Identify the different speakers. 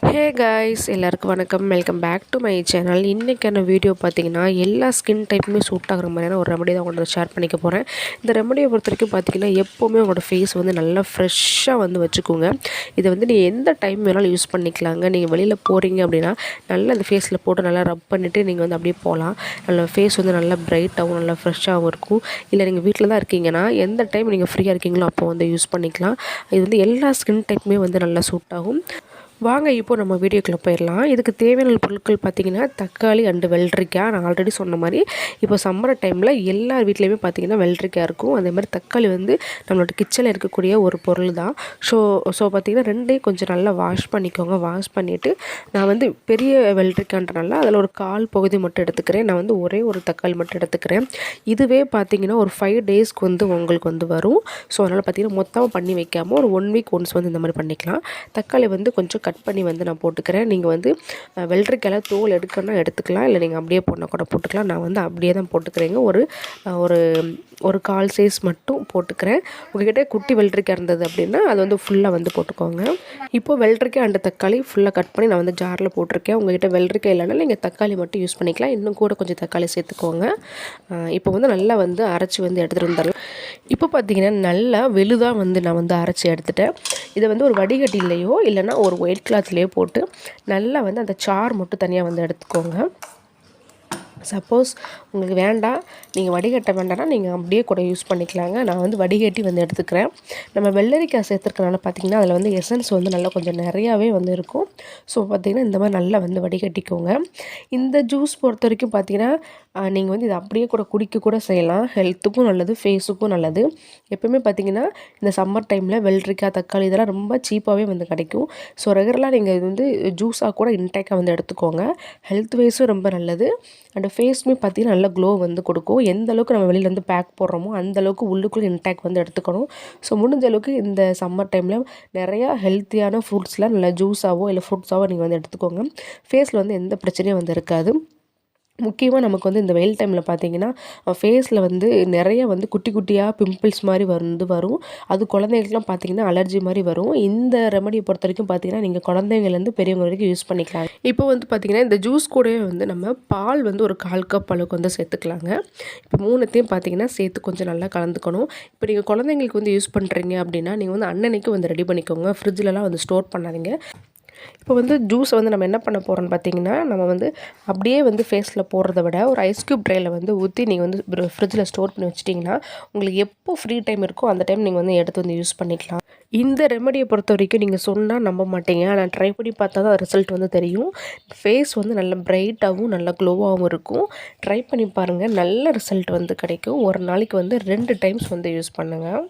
Speaker 1: ஹே guys, எல்லாருக்கும் வணக்கம். Welcome back to my channel. இன்றைக்கான வீடியோ பார்த்தீங்கன்னா எல்லா ஸ்கின் டைப்புமே சூட் ஆகிற மாதிரியான ஒரு ரெமடி தான் உங்களோட ஷேர் பண்ணிக்க போகிறேன். இந்த ரெமடியை பொறுத்த வரைக்கும் பார்த்தீங்கன்னா எப்போவுமே உங்களோட ஃபேஸ் வந்து நல்லா ஃப்ரெஷ்ஷாக வந்து வச்சுக்கோங்க. இதை வந்து நீங்கள் எந்த டைம் வேணாலும் யூஸ் பண்ணிக்கலாங்க. நீங்கள் வெளியில் போகிறீங்க அப்படின்னா நல்லா அந்த ஃபேஸில் போட்டு நல்லா ரப் பண்ணிவிட்டு நீங்கள் வந்து அப்படியே போகலாம். நல்லா ஃபேஸ் வந்து நல்லா பிரைட்டாகவும் நல்லா ஃப்ரெஷ்ஷாகவும் இருக்கும். இல்லை நீங்கள் வீட்டில் தான் இருக்கீங்கன்னா எந்த டைம் நீங்கள் ஃப்ரீயாக இருக்கீங்களோ அப்போ வந்து யூஸ் பண்ணிக்கலாம். இது வந்து எல்லா ஸ்கின் டைப்புமே வந்து நல்லா சூட் ஆகும். வாங்க இப்போ நம்ம வீடியோக்குள்ளே போயிடலாம். இதுக்கு தேவையான பொருட்கள் பார்த்திங்கன்னா தக்காளி அண்டு வெள்ளரிக்காய். நான் ஆல்ரெடி சொன்ன மாதிரி இப்போ சம்மர் டைமில் எல்லார் வீட்லேயுமே பார்த்திங்கன்னா வெள்ளரிக்காய் இருக்கும். அதே மாதிரி தக்காளி வந்து நம்மளோட கிச்சனில் இருக்கக்கூடிய ஒரு பொருள் தான். ஸோ பார்த்திங்கன்னா ரெண்டையும் கொஞ்சம் நல்லா வாஷ் பண்ணிக்கோங்க. வாஷ் பண்ணிவிட்டு நான் வந்து பெரிய வெள்ளரிக்காய்ன்றனால அதில் ஒரு கால் பகுதி மட்டும் எடுத்துக்கிறேன். நான் வந்து ஒரே ஒரு தக்காளி மட்டும் எடுத்துக்கிறேன். இதுவே பார்த்திங்கன்னா ஒரு 5 டேஸ்க்கு வந்து உங்களுக்கு வந்து வரும். ஸோ அதனால் பார்த்திங்கன்னா மொத்தமாக பண்ணி வைக்காமல் ஒரு 1 வீக் ஒன்ஸ் வந்து இந்த மாதிரி பண்ணிக்கலாம். தக்காளி வந்து கொஞ்சம் கட் பண்ணி வந்து நான் போட்டுக்கிறேன். நீங்கள் வந்து வெள்ளரிக்காயில் தோல் எடுக்கணும்னா எடுத்துக்கலாம், இல்லை நீங்கள் அப்படியே போனால் கூட போட்டுக்கலாம். நான் வந்து அப்படியே தான் போட்டுக்கிறேங்க. ஒரு கால் சைஸ் மட்டும் போட்டுக்கிறேன். உங்கள்கிட்ட குட்டி வெள்ளரிக்காய் இருந்தது அப்படின்னா அது வந்து ஃபுல்லாக வந்து போட்டுக்கோங்க. இப்போது வெள்ளரிக்காய் அண்டு தக்காளி ஃபுல்லாக கட் பண்ணி நான் வந்து ஜாரில் போட்டிருக்கேன். உங்கள்கிட்ட வெள்ளரிக்காய் இல்லைனா நீங்கள் தக்காளி மட்டும் யூஸ் பண்ணிக்கலாம். இன்னும் கூட கொஞ்சம் தக்காளி சேர்த்துக்கோங்க. இப்போ வந்து நல்லா வந்து அரைச்சி வந்து எடுத்துகிட்டு வந்துடலாம். இப்போ பார்த்தீங்கன்னா நல்லா வெளுதாக வந்து நான் வந்து அரைச்சி எடுத்துட்டேன். இதை வந்து ஒரு வடிகட்டிலையோ இல்லைனா ஒரு ஒயிட் கிளாத்லேயோ போட்டு நல்லா வந்து அந்த சார் மட்டும் தனியாக வந்து எடுத்துக்கோங்க. சப்போஸ் உங்களுக்கு வேண்டாம், நீங்கள் வடிகட்ட வேண்டாம்னா நீங்கள் அப்படியே கூட யூஸ் பண்ணிக்கலாங்க. நான் வந்து வடிகட்டி வந்து எடுத்துக்கிறேன். நம்ம வெள்ளரிக்காய் சேர்த்துருக்கனால பார்த்திங்கன்னா அதில் வந்து எசன்ஸ் வந்து நல்லா கொஞ்சம் நிறையாவே வந்து இருக்கும். ஸோ பார்த்திங்கன்னா இந்த மாதிரி நல்லா வந்து வடிகட்டிக்கோங்க. இந்த ஜூஸ் பொறுத்த வரைக்கும் பார்த்திங்கன்னா நீங்கள் வந்து இதை அப்படியே கூட குடிக்க கூட செய்யலாம். ஹெல்த்துக்கும் நல்லது, ஃபேஸுக்கும் நல்லது. எப்போயுமே பார்த்திங்கன்னா இந்த சம்மர் டைமில் வெள்ளரிக்காய், தக்காளி இதெல்லாம் ரொம்ப சீப்பாகவே வந்து கிடைக்கும். ஸோ ரெகுலராக நீங்கள் இது வந்து ஜூஸாக கூட இன்டேக்காக வந்து எடுத்துக்கோங்க. ஹெல்த் வைஸும் ரொம்ப நல்லது. அண்ட் ஃபேஸுமே பார்த்திங்கன்னா நல்லா க்ளோ வந்து கொடுக்கும். எந்த அளவுக்கு நம்ம வெளியில் வந்து பேக் போடுறோமோ அந்தளவுக்கு உள்ளுக்குள்ளே இன்டேக் வந்து எடுத்துக்கணும். ஸோ முடிஞ்ச அளவுக்கு இந்த சம்மர் டைமில் நிறையா ஹெல்த்தியான ஃப்ரூட்ஸ்லாம் நல்லா ஜூஸாவோ இல்லை ஃப்ரூட்ஸாவோ நீங்கள் வந்து எடுத்துக்கோங்க. ஃபேஸில் வந்து எந்த பிரச்சனையும் வந்து இருக்காது. முக்கியமாக நமக்கு வந்து இந்த வெயில் டைமில் பார்த்திங்கன்னா ஃபேஸில் வந்து நிறைய வந்து குட்டி குட்டியாக பிம்பிள்ஸ் மாதிரி வரும். அது குழந்தைங்களுக்குலாம் பார்த்திங்கன்னா அலர்ஜி மாதிரி வரும். இந்த ரெமடியை பொறுத்த வரைக்கும் பார்த்திங்கன்னா நீங்கள் குழந்தைங்கள்லேருந்து பெரியவங்க வரைக்கும் யூஸ் பண்ணிக்கலாம். இப்போ வந்து பார்த்திங்கன்னா இந்த ஜூஸ் கூடவே வந்து நம்ம பால் வந்து ஒரு 1/4 கப் அளவுக்கு வந்து சேர்த்துக்கலாங்க. இப்போ 3த்தையும் பார்த்திங்கன்னா சேர்த்து கொஞ்சம் நல்லா கலந்துக்கணும். இப்போ நீங்கள் குழந்தைங்களுக்கு வந்து யூஸ் பண்ணுறீங்க அப்படின்னா நீங்கள் வந்து அன்னன்னைக்கு வந்து ரெடி பண்ணிக்கோங்க. ஃப்ரிட்ஜிலலாம் வந்து ஸ்டோர் பண்ணாதீங்க. இப்போ வந்து ஜூஸை வந்து நம்ம என்ன பண்ண போகிறோம்னு பார்த்திங்கன்னா நம்ம வந்து அப்படியே வந்து ஃபேஸில் போடுறத விட ஒரு ஐஸ் க்யூப் ட்ரேயில் வந்து ஊற்றி நீங்கள் வந்து ஃப்ரிட்ஜில் ஸ்டோர் பண்ணி வச்சிட்டிங்கன்னா உங்களுக்கு எப்போ ஃப்ரீ டைம் இருக்கோ அந்த டைம் நீங்கள் வந்து எடுத்து வந்து யூஸ் பண்ணிக்கலாம். இந்த ரெமடியை பொறுத்த வரைக்கும் நீங்கள் சொன்னால் நம்ப மாட்டீங்க. ஆனால் ட்ரை பண்ணி பார்த்தா தான் ரிசல்ட் வந்து தெரியும். ஃபேஸ் வந்து நல்லா பிரைட்டாகவும் நல்லா க்ளோவாகவும் இருக்கும். ட்ரை பண்ணி பாருங்கள், நல்ல ரிசல்ட் வந்து கிடைக்கும். ஒரு நாளைக்கு வந்து 2 டைம்ஸ் வந்து யூஸ் பண்ணுங்கள்.